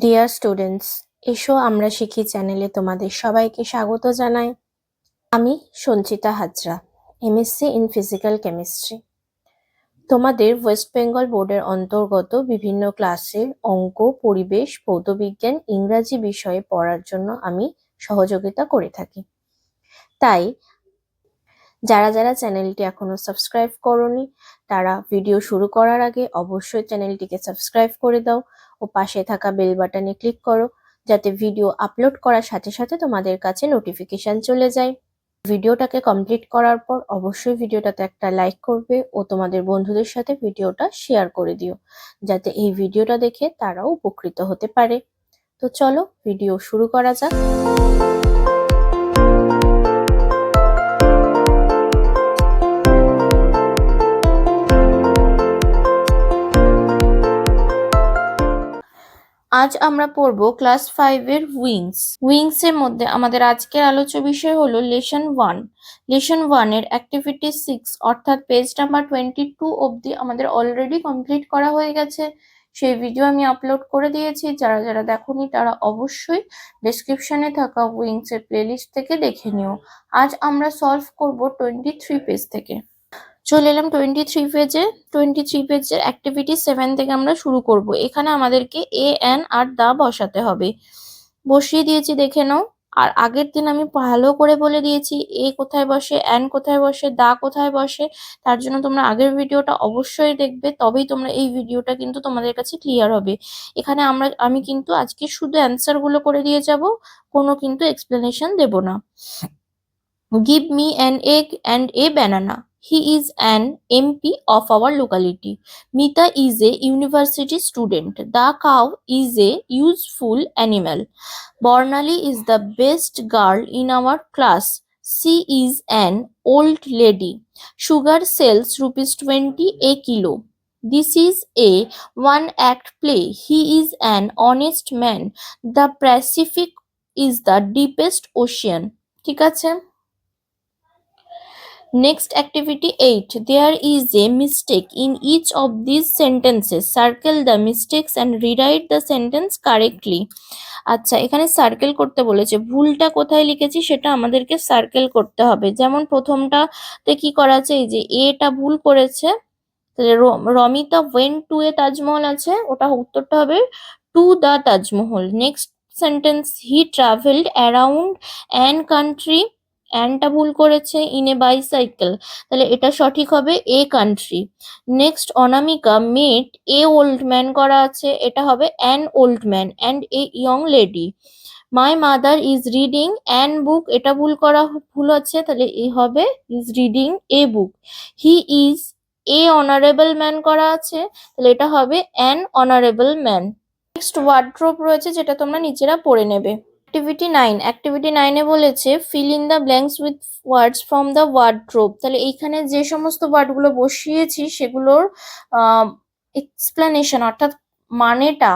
Dear students, এসো আমরা শিখি চ্যানেলে তোমাদের সবাইকে স্বাগত জানাই। আমি Sanchita Hazra, MSc in physical chemistry. তোমাদের ওয়েস্ট বেঙ্গল বোর্ডের অন্তর্গত বিভিন্ন ক্লাসের অঙ্ক, পরিবেশ, ভৌতবিজ্ঞান, ইংরাজি বিষয়ে পড়ার জন্য আমি সহযোগিতা করে থাকি। তাই যারা যারা চ্যানেলটি এখনো সাবস্ক্রাইব করোনি তারা ভিডিও শুরু করার আগে অবশ্যই চ্যানেলটিকে সাবস্ক্রাইব করে দাও ও পাশে থাকা বেল বাটনে ক্লিক করো, যাতে ভিডিও আপলোড করার সাথে সাথে তোমাদের কাছে নোটিফিকেশন চলে যায়। ভিডিওটাকে কমপ্লিট করার পর অবশ্যই ভিডিওটাতে একটা লাইক করবে ও তোমাদের বন্ধুদের সাথে ভিডিওটা শেয়ার করে দিও, যাতে এই ভিডিওটা দেখে তারাও উপকৃত হতে পারে। তো চলো ভিডিও শুরু করা যাক। আজ আমরা পড়ব ক্লাস 5 এর উইংস এর মধ্যে আমাদের আজকের আলোচ্য বিষয় হলো লেসন 1। লেসন 1 এর অ্যাক্টিভিটি 6 অর্থাৎ পেজ নাম্বার 22 অবধি আমাদের অলরেডি কমপ্লিট করা হয়ে গেছে। সেই ভিডিও আমি আপলোড করে দিয়েছি, যারা যারা দেখোনি তারা অবশ্যই ডেসক্রিপশনে থাকা উইংস এর প্লেলিস্ট থেকে দেখে নিও। আজ আমরা সলভ করব 23 পেজ থেকে। চলে এলাম 23 পেজের অ্যাক্টিভিটি 7 থেকে আমরা শুরু করব। এখানে আমাদেরকে এ এন আর দা বসাতে হবে। বসিয়ে দিয়েছি, দেখে নাও। আর আগের দিন আমি ভালো করে বলে দিয়েছি এ কোথায় বসে, এন কোথায় বসে, দা কোথায় বসে। তার জন্য তোমরা আগের ভিডিওটা অবশ্যই দেখবে, তবেই তোমরা এই ভিডিওটা কিন্তু তোমাদের কাছে ক্লিয়ার হবে। এখানে আমি কিন্তু আজকে শুধু অ্যান্সার গুলো করে দিয়ে যাব, কোনো কিন্তু এক্সপ্লেনেশন দেব না। Give me an egg and a banana. He is an MP of our locality. Mita is a university student. The cow is a useful animal. Bornali is the best girl in our class. She is an old lady. Sugar sells ₹20 a kilo. This is a one act play. He is an honest man. The Pacific is the deepest ocean. ঠিক আছে? Next activity 8. There is a mistake in each of these sentences. Circle the mistakes and rewrite the sentence correctly. আচ্ছা, এখানে circle করতে বলেছে, ভুলটা কোথায় লিখেছি সেটা আমাদেরকে সার্কেল করতে হবে। যেমন প্রথমটাতে কি করা আছে, এই যে এটা ভুল করেছে, তাহলে Romita went to a Taj Mahal আছে, ওটা উত্তরটা হবে to the Taj Mahal. Next sentence, he travelled around an country, অ্যানটা ভুল করেছে, ইন এ বাইসাইকেল, তাহলে এটা সঠিক হবে a country. Next, Anamika met a old man করা আছে, এটা হবে an old man and a young lady. My mother is reading an book, এটা ভুল আছে, তাহলে এ হবে is reading a book. He is a honourable man করা আছে, তাহলে এটা হবে an honourable man. Next wardrobe রয়েছে, যেটা তোমরা নিজেরা পড়ে নেবে। অ্যাক্টিভিটি 9 এ বলেছে fill in the blanks with words from the wardrobe. তাহলে এইখানে যে সমস্ত ওয়ার্ডগুলো বসিয়েছি সেগুলোর এক্সপ্লেনেশন অর্থাৎ মানেটা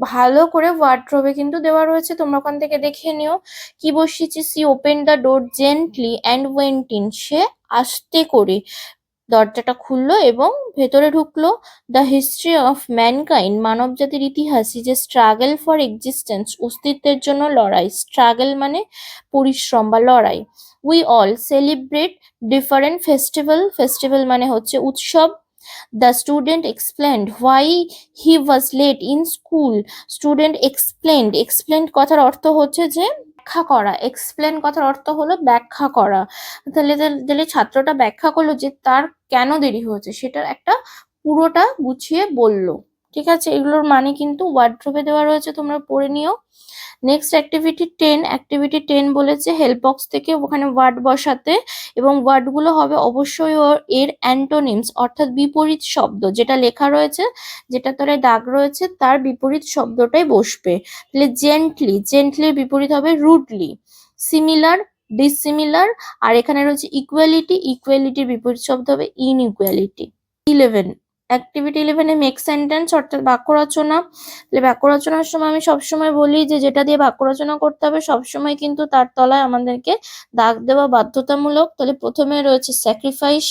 ভালো করে ওয়ার্ড্রোবে কিন্তু দেওয়া রয়েছে, তোমরা ওখান থেকে দেখে নিও। কি বসিয়েছি, she open the door gently and went in, সে আস্তে করে দরজাটা খুললো এবং ভেতরে ঢুকলো। দ্য হিস্ট্রি অফ ম্যানকাইন্ড, মানব জাতির ইতিহাস, যে স্ট্রাগল ফর এক্সিস্টেন্স, অস্তিত্বের জন্য লড়াই, স্ট্রাগল মানে পরিশ্রম বা লড়াই। We all celebrate different festival মানে হচ্ছে উৎসব। The student explained why he was late in school, student explained কথার অর্থ হচ্ছে যে ব্যাখ্যা করা, এক্সপ্লেন কথার অর্থ হলো ব্যাখ্যা করা। তাহলে ছাত্রটা ব্যাখ্যা করলো যে তার কেন দেরি হয়েছে, সেটার একটা পুরোটা গুছিয়ে বললো। ঠিক আছে, এগুলোর মানে কিন্তু ওয়ার্ড্রোবে দেওয়া রয়েছে, তোমরা পড়ে নিও। নেক্সট অ্যাক্টিভিটি 10 বলেছে হেল্প বক্স থেকে ওখানে ওয়ার্ড বসাতে, এবং ওয়ার্ডগুলো হবে অবশ্যই এর অ্যান্টোনিমস অর্থাৎ বিপরীত শব্দ, যেটা লেখা রয়েছে, যেটা তলায় দাগ রয়েছে তার বিপরীত শব্দটাই বসবে। তাহলে জেন্টলির বিপরীত হবে রুডলি। Similar, dissimilar. আর এখানে রয়েছে ইকুয়ালিটির বিপরীত শব্দ হবে ইনইকুয়ালিটি। 11, অ্যাক্টিভিটি 11 এ মেক সেন্টেন্স অর্থাৎ বাক্য রচনা। তাহলে বাক্য রচনার সময় আমি সবসময় বলি যে যেটা দিয়ে বাক্য রচনা করতে হবে সবসময় কিন্তু তার তলায় আমাদেরকে দাগ দেওয়া বাধ্যতামূলক। তাহলে প্রথমে রয়েছে sacrifice,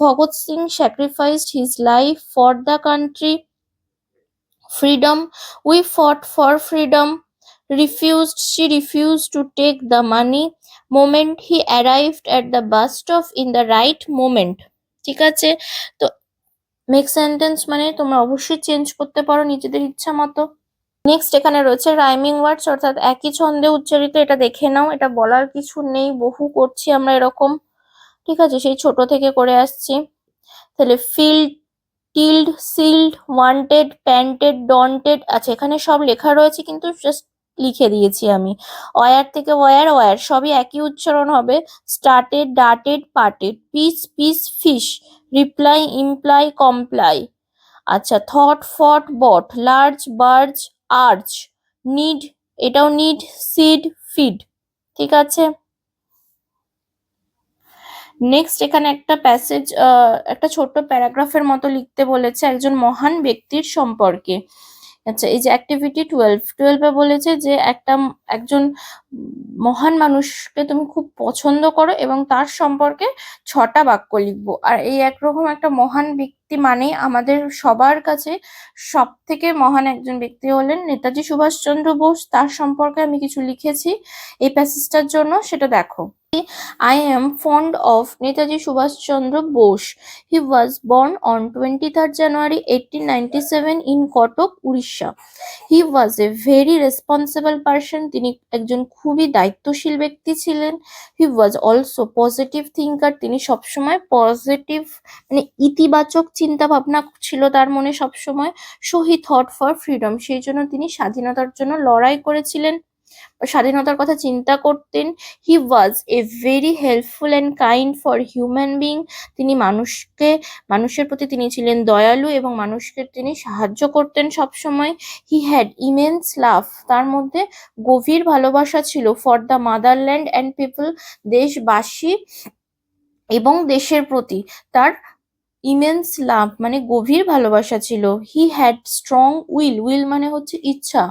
Bhagat Singh sacrificed his life for the country. freedom, we fought for freedom. She refused to take the money. Moment he arrived at the bus stop in the right moment. ঠিক আছে, তো মেক সেন্টেন্স মানে তোমরা অবশ্যই change করতে পারো নিজেদের ইচ্ছা মতো। নেক্সট এখানে রয়েছে রাইমিং ওয়ার্ডস, অর্থাৎ একই ছন্দে উচ্চারিত। এটা দেখে নাও, এটা বলার কিছু নেই, বহু করছি আমরা এরকম, ঠিক আছে, সেই ছোট থেকে করে আসছি। তাহলে field, tilted, sealed, wanted, panted, ডন্টেড, আচ্ছা এখানে সব লেখা রয়েছে কিন্তু জাস্ট লিখে দিয়েছি আমি। ওয়ার থেকে ওয়ার, ওয়ার সবই একই উচ্চারণ হবে। Started, darted, parted, piece, piece, fish, reply, imply, comply. আচ্ছা thought, fought, bought, large, barge, arch, need, এটাও নিড, সিড, ফিড, ঠিক আছে। নেক্সট এখানে একটা প্যাসেজ, একটা ছোট্ট প্যারাগ্রাফের মতো লিখতে বলেছে একজন মহান ব্যক্তির সম্পর্কে। আচ্ছা এই যে অ্যাক্টিভিটি 12 বলেছে যে একজন মহান মানুষকে তুমি খুব পছন্দ করো এবং তার সম্পর্কে 6টা বাক্য লিখবো। আর এই একরকম একটা মহান ব্যক্তি মানে আমাদের সবার কাছে সব থেকে মহান একজন ব্যক্তি হলেন নেতাজি সুভাষচন্দ্র বোস। তার সম্পর্কে আমি কিছু লিখেছি এই প্যাসেজটার জন্য, সেটা দেখো। I am fond of Netaji Subhash Chandra Bose. He was born on 23rd January 1897 in Kotok, Odisha. He was a very responsible person. তিনি একজন খুবই দায়িত্বশীল ব্যক্তি ছিলেন। He was also positive thinker. তিনি সবসময় পজিটিভ মানে ইতিবাচক চিন্তা ভাবনা ছিল তার মনে সবসময়। So he thought for freedom. সেই জন্য তিনি স্বাধীনতার জন্য লড়াই করেছিলেন, স্বাধীনতার কথা চিন্তা করতেন। He was a very helpful and kind for human being. তিনি মানুষের প্রতি তিনি ছিলেন দয়ালু এবং মানুষকে তিনি সাহায্য করতেন সবসময়। হি হ্যাড ইমেন্স লাভ, তার মধ্যে গভীর ভালোবাসা ছিল। For the motherland and people, দেশবাসী এবং দেশের প্রতি তার ইমেন্স লাভ মানে গভীর ভালোবাসা ছিল। He had strong will, will মানে হচ্ছে ইচ্ছা,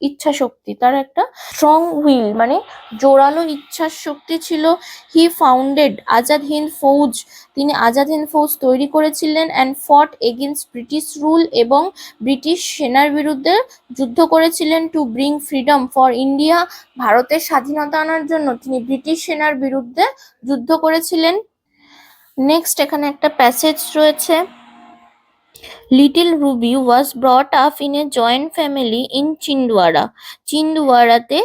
ইচ্ছা শক্তি, তার একটা স্ট্রং উইল মানে জোরালো ইচ্ছা শক্তি ছিল। হি ফাউন্ডেড আজাদ হিন্দ ফৌজ, তিনি আজাদ হিন্দ ফৌজ তৈরি করেছিলেন। অ্যান্ড ফট এগেইনস্ট ব্রিটিশ রুল, এবং ব্রিটিশ সেনার বিরুদ্ধে যুদ্ধ করেছিলেন। To bring freedom for India, ভারতের স্বাধীনতা আনার জন্য তিনি ব্রিটিশ সেনার বিরুদ্ধে যুদ্ধ করেছিলেন। নেক্সট এখানে একটা প্যাসেজ রয়েছে। Little Ruby was brought up in a joint family in Chhindwara. চিন্দওয়ারাতে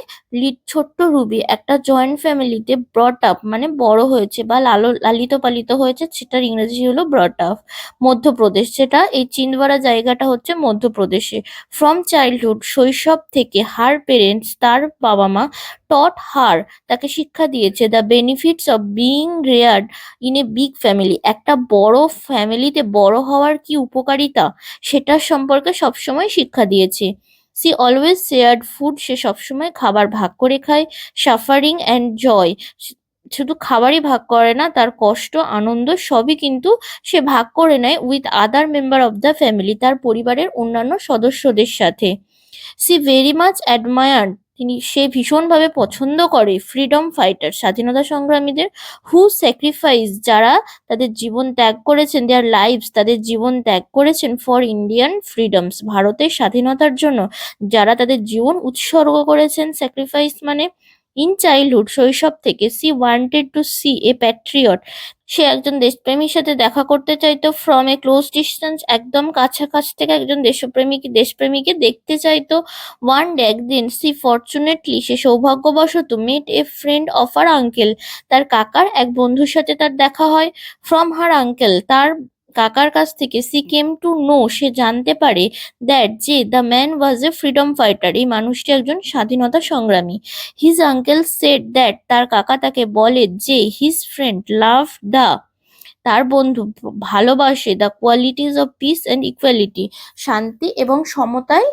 ছোট্ট রুবি একটা জয়েন্ট ফ্যামিলিতে ব্রট আপ মানে বড় হয়েছে বা লালিত পালিত হয়েছে, সেটার ইংরেজি হলো ব্রট আপ। মধ্যপ্রদেশ, সেটা এই চিন্দওয়ারা জায়গাটা হচ্ছে মধ্যপ্রদেশে। ফ্রম চাইল্ডহুড, শৈশব থেকে, হার পেরেন্টস তার বাবা মা, টট হার তাকে শিক্ষা দিয়েছে, the benefits of being রেয়ার্ড in a big family, একটা বড় ফ্যামিলিতে বড় হওয়ার কি উপকারিতা সেটার সম্পর্কে সবসময় শিক্ষা দিয়েছে। সি অলওয়েজ শেয়ার্ড ফুড, সে সবসময় খাবার ভাগ করে খায়। সাফারিং অ্যান্ড জয়, শুধু খাবারই ভাগ করে না, তার কষ্ট আনন্দ সবই কিন্তু সে ভাগ করে নেয় with other member of the family, তার পরিবারের অন্যান্য সদস্যদের সাথে। সি ভেরি মাচ অ্যাডমায়ার্ড, সে ভীষণভাবে পছন্দ করে ফ্রিডম ফাইটার, স্বাধীনতা সংগ্রামীদের। হু স্যাক্রিফাইস, যারা তাদের জীবন ত্যাগ করেছেন, দেয়ার লাইভস তাদের জীবন ত্যাগ করেছেন, ফর ইন্ডিয়ান ফ্রিডমস ভারতের স্বাধীনতার জন্য যারা তাদের জীবন উৎসর্গ করেছেন। স্যাক্রিফাইস মানে ইন চাইল্ডহুড, শৈশব থেকে। She wanted to see a patriot, সে একজন দেশপ্রেমীর সাথে দেখা করতে চাইতো। ফ্রম এ ক্লোজ ডিস্টেন্স, একদম কাছাকাছি থেকে একজন দেশপ্রেমীকে দেখতে চাইতো। ওয়ান ডে, একদিন। সি ফরচুনেটলি, সে সৌভাগ্যবশত। Met a friend of her uncle, তার কাকার এক বন্ধুর সাথে তার দেখা হয়। ফ্রম হার আঙ্কেল, তার কাকার কাছ থেকে। সি কেম টু নো, সে জানতে পারে। দ্যাট, যে the man was A freedom fighter, এই মানুষটি একজন স্বাধীনতা সংগ্রামী। হিজ আঙ্কেল সেড দ্যাট, তার কাকা তাকে বলে যে হিজ ফ্রেন্ড লাভ দ্য, তার বন্ধু ভালোবাসে the qualities of peace and equality, শান্তি এবং সমতায়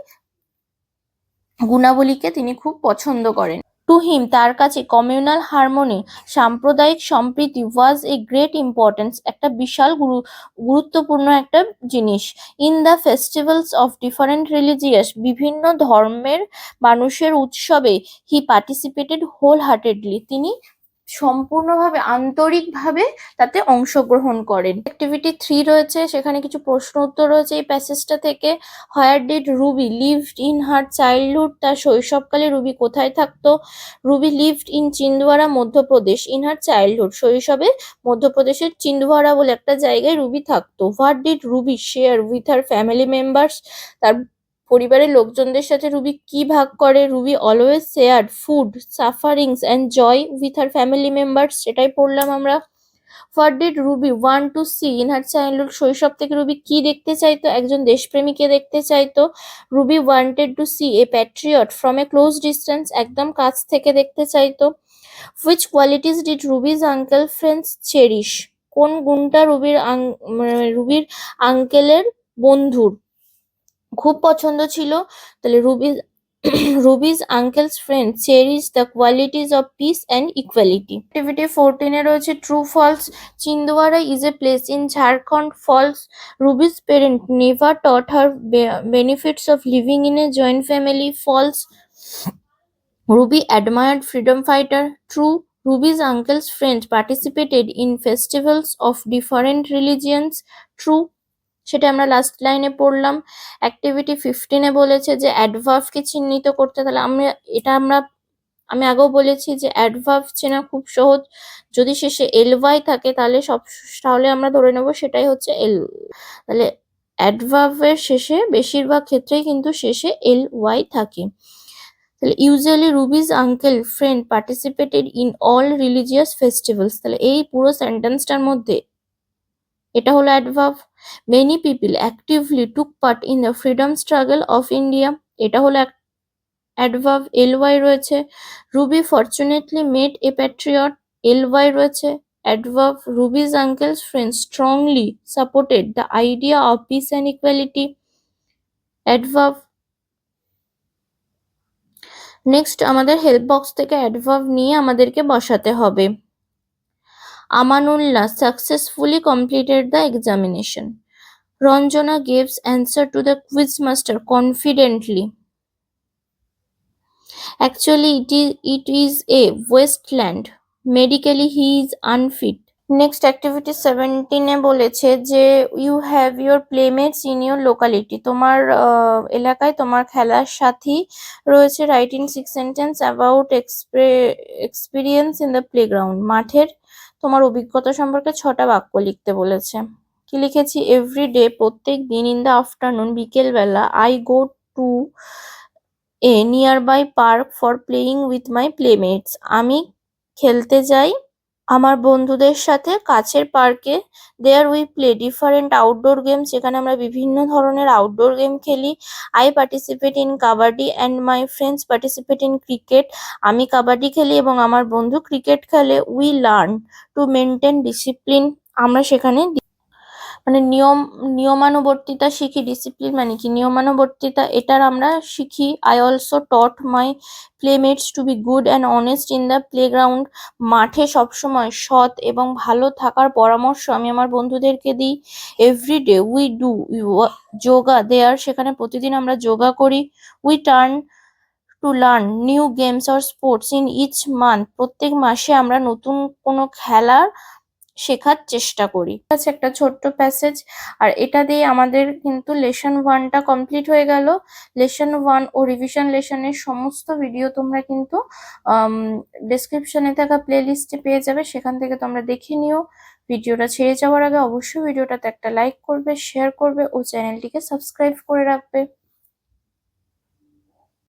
গুণাবলীকে তিনি খুব পছন্দ করেন। টু হিম, তার কাছে কমিউনাল হারমোনি, সাম্প্রদায়িক সম্প্রীতি, ওয়াজ এ গ্রেট ইম্পর্টেন্স, একটা বিশাল গুরুত্বপূর্ণ একটা জিনিস। In the festivals of different religious, বিভিন্ন ধর্মের মানুষের উৎসবে। হি পার্টিসিপেটেড হোল হার্টেডলি, তিনি সম্পূর্ণভাবে আন্তরিকভাবে তাতে অংশগ্রহণ করেন। অ্যাক্টিভিটি 3 রয়েছে, সেখানে কিছু প্রশ্ন উত্তর রয়েছে এই প্যাসেজটা থেকে। Where did Ruby lived in her childhood, তার শৈশবকালে রুবি কোথায় থাকতো? Ruby lived in Chhindwara Madhya Pradesh in her childhood, শৈশবে মধ্যপ্রদেশের চিন্দওয়ারা বলে একটা জায়গায় রুবি থাকতো। What did Ruby share with her family members, তার পরিবারের লোকজনদের সাথে রুবি কি ভাগ করে? Ruby always share food, sufferings and joy with her family members, সেটাই পড়লাম আমরা। What did Ruby want to see in her childhood, শৈশব থেকে রুবি কি দেখতে চাইতো? একজন দেশপ্রেমীকে দেখতে চাইতো। Ruby wanted to see a patriot from a close distance, একদম কাছ থেকে দেখতে চাইতো। Which qualities did Ruby's uncle friends cherish, কোন গুণটা রুবির আঙ্কেলের বন্ধুর খুব পছন্দ ছিল? তাহলে Ruby's uncle's friend cherish the qualities of peace and equality. Activity 14 A রয়েছে true false. Chhindwara is a place in Jharkhand. False, Ruby's parent never taught her benefits of living in a joint family. False, Ruby admired freedom fighter. True, Ruby's uncle's friends participated in festivals of different religions. True, সেটা আমরা last লাইনে পড়লাম। Activity 15 এ বলেছে যে অ্যাডভার্বকে চিহ্নিত করতে। তাহলে আমি আগেও বলেছি যে অ্যাডভার্ব চেনা খুব সহজ, যদি শেষে ly থাকে তাহলে আমরা ধরে নেব সেটাই হচ্ছে তাহলে অ্যাডভার্বের শেষে বেশিরভাগ ক্ষেত্রেই কিন্তু শেষে ly থাকে। তাহলে usually Ruby's uncle friend participated in all religious festivals, তাহলে এই পুরো সেন্টেন্সটার মধ্যে এটা হলো adverb. Many people actively took part in the freedom struggle of India, এটা হলো অ্যাডভার্ব। ly রয়েছে। Ruby fortunately met a patriot, ly রয়েছে। Adverb, Ruby's uncle's friend strongly supported the idea of peace and equality, adverb. Next আমাদের help box থেকে adverb নিয়ে আমাদেরকে বসাতে হবে। Amanullah successfully completed the examination. Ranjana gives answer to the quiz master confidently. Actually, it is a wasteland. Medically, he is unfit. Next activity 17 A বলেছে যে you have your playmates in your locality, তোমার এলাকায় তোমার খেলার সাথী রয়েছে। Write in 6 sentence about experience in the playground, মাঠের তোমার অভিজ্ঞতা সম্পর্কে 6টা বাক্য লিখতে বলেছে। কি লিখেছি? এভরিডে, প্রত্যেক দিন, ইন দ্য আফটারনুন, বিকেলবেলা, I go to a nearby park for playing with my playmates, আমি খেলতে যাই আমার বন্ধুদের সাথে কাছের পার্কে। There we play different outdoor games, সেখানে আমরা বিভিন্ন ধরনের আউটডোর গেম খেলি। I participate in kabaddi and my friends participate in cricket, আমি কাবাডি খেলি এবং আমার বন্ধু ক্রিকেট খেলে। We learn to maintain discipline, আমরা সেখানে মানে নিয়মানুবর্তিতা শিখি। ডিসিপ্লিন মানে কি? নিয়মানুবর্তিতা, এটার আমরা শিখি। I also taught my playmates to be good and honest in the playground, মাঠে সবসময় সৎ এবং ভালো থাকার পরামর্শ আমি আমার বন্ধুদেরকে দিই। Everyday we do yoga there, সেখানে প্রতিদিন আমরা যোগা করি। We turn to learn new games or sports in each month, প্রত্যেক মাসে আমরা নতুন কোনো খেলার শেখার চেষ্টা করি। আছে একটা ছোট্ট প্যাসেজ, আর এটা দিয়ে আমাদের কিন্তু লেসন 1টা কমপ্লিট হয়ে গেল। লেসন 1 ও রিভিশন লেসনের সমস্ত ভিডিও তোমরা কিন্তু ডেসক্রিপশনে থাকা প্লে লিস্টে পেয়ে যাবে, সেখান থেকে তোমরা দেখে নিও। ভিডিওটা ছেড়ে যাওয়ার আগে অবশ্যই ভিডিওটাতে একটা লাইক করবে, শেয়ার করবে ও চ্যানেলটিকে সাবস্ক্রাইব করে রাখবে।